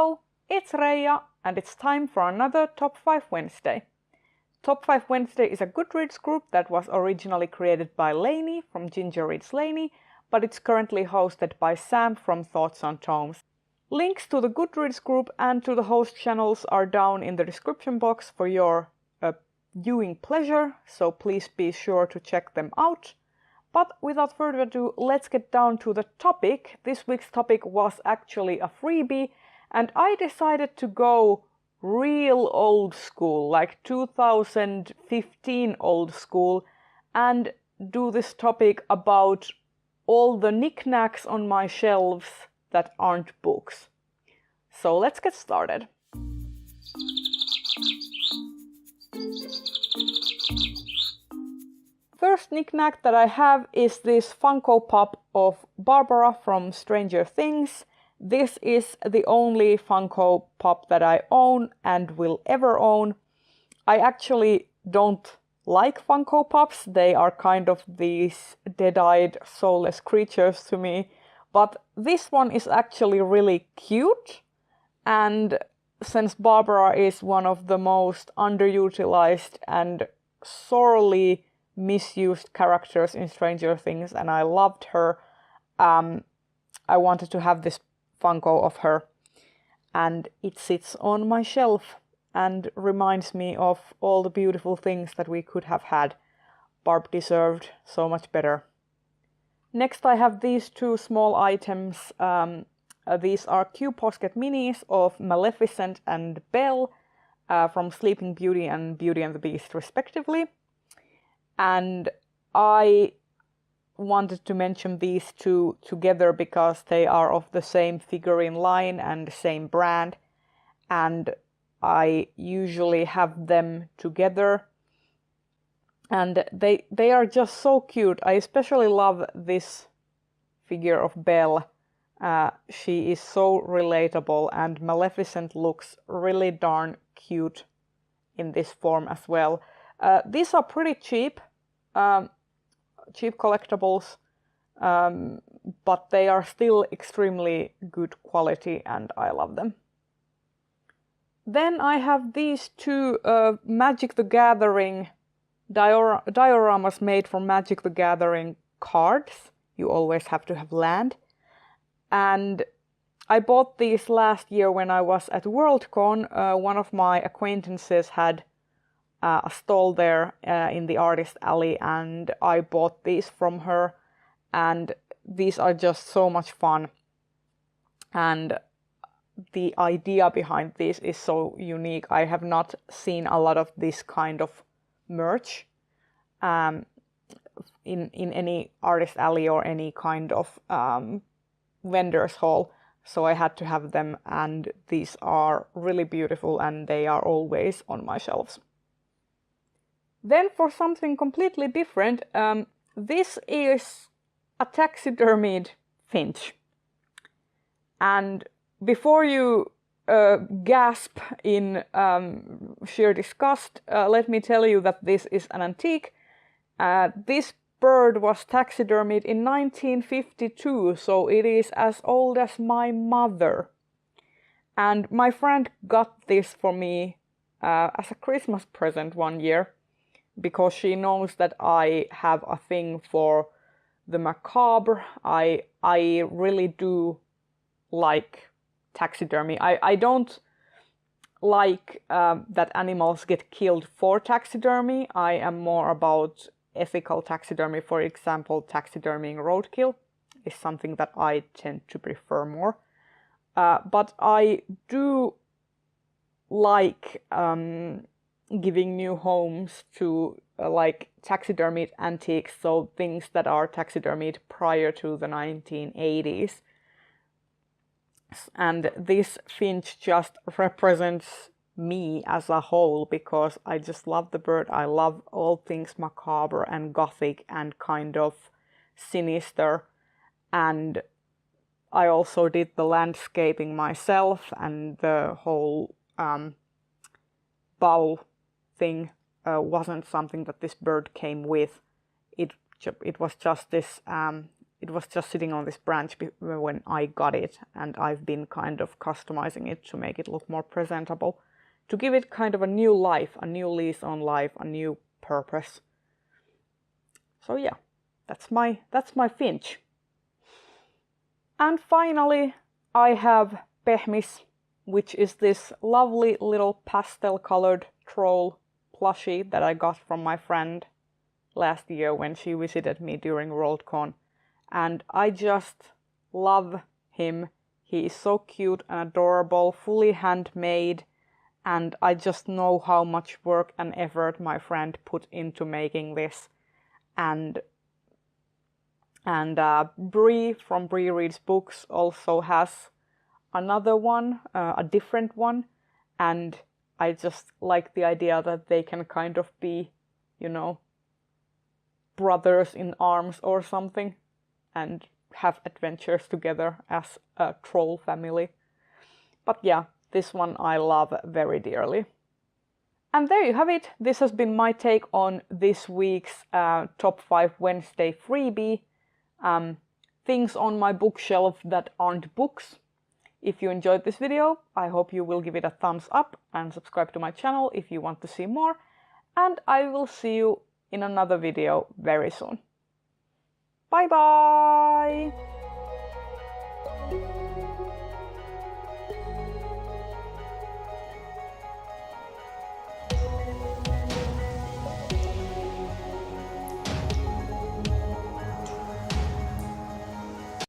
Hello, it's Reija, and it's time for another Top 5 Wednesday. Top 5 Wednesday is a Goodreads group that was originally created by Lainey from gingerreadslainey, but it's currently hosted by Sam from Thoughts on Tomes. Links to the Goodreads group and to the host channels are down in the description box for your viewing pleasure, so please be sure to check them out. But without further ado, let's get down to the topic. This week's topic was actually a freebie, and I decided to go real old school, like 2015 old school, and do this topic about all the knickknacks on my shelves that aren't books. So let's get started. First knickknack that I have is this Funko Pop of Barbara from Stranger Things. This is the only Funko Pop that I own and will ever own. I actually don't like Funko Pops. They are kind of these dead-eyed, soulless creatures to me. But this one is actually really cute. And since Barbara is one of the most underutilized and sorely misused characters in Stranger Things, and I loved her, I wanted to have this Funko of her, and it sits on my shelf and reminds me of all the beautiful things that we could have had. Barb deserved so much better. Next I have these two small items. These are Q Posket Minis of Maleficent and Belle from Sleeping Beauty and Beauty and the Beast respectively. And I wanted to mention these two together because they are of the same figurine line and same brand, and I usually have them together, and they are just so cute. I especially love this figure of Belle. She is so relatable, and Maleficent looks really darn cute in this form as well. These are pretty cheap. Cheap collectibles, but they are still extremely good quality and I love them. Then I have these two Magic the Gathering dioramas made from Magic the Gathering cards. You always have to have land. And I bought these last year when I was at Worldcon. One of my acquaintances had a stall there in the artist alley, and I bought these from her, and these are just so much fun, and the idea behind this is so unique. I have not seen a lot of this kind of merch in any artist alley or any kind of vendor's hall, so I had to have them, and these are really beautiful and they are always on my shelves. Then for something completely different, this is a taxidermied Finch. And before you gasp in sheer disgust, let me tell you that this is an antique. This bird was taxidermied in 1952, so it is as old as my mother. And my friend got this for me as a Christmas present one year, because she knows that I have a thing for the macabre. I really do like taxidermy. I don't like that animals get killed for taxidermy. I am more about ethical taxidermy. For example, taxidermying roadkill is something that I tend to prefer more. But I do like giving new homes to like taxidermied antiques, so things that are taxidermied prior to the 1980s. And this Finch just represents me as a whole, because I just love the bird. I love all things macabre and gothic and kind of sinister, and I also did the landscaping myself, and the whole bowl thing wasn't something that this bird came with. It was just this it was just sitting on this branch when I got it, and I've been kind of customizing it to make it look more presentable, to give it kind of a new life, a new lease on life, a new purpose. So yeah, that's my Finch. And finally, I have Pehmis, which is this lovely little pastel-colored troll plushie that I got from my friend last year when she visited me during Worldcon. And I just love him. He is so cute and adorable, fully handmade, and I just know how much work and effort my friend put into making this. And Bree from Bree Reads Books also has another one, a different one, and I just like the idea that they can kind of be, you know, brothers in arms or something, and have adventures together as a troll family. But yeah, this one I love very dearly. And there you have it. This has been my take on this week's Top 5 Wednesday freebie. Things on my bookshelf that aren't books. If you enjoyed this video, I hope you will give it a thumbs up and subscribe to my channel if you want to see more. And I will see you in another video very soon. Bye bye!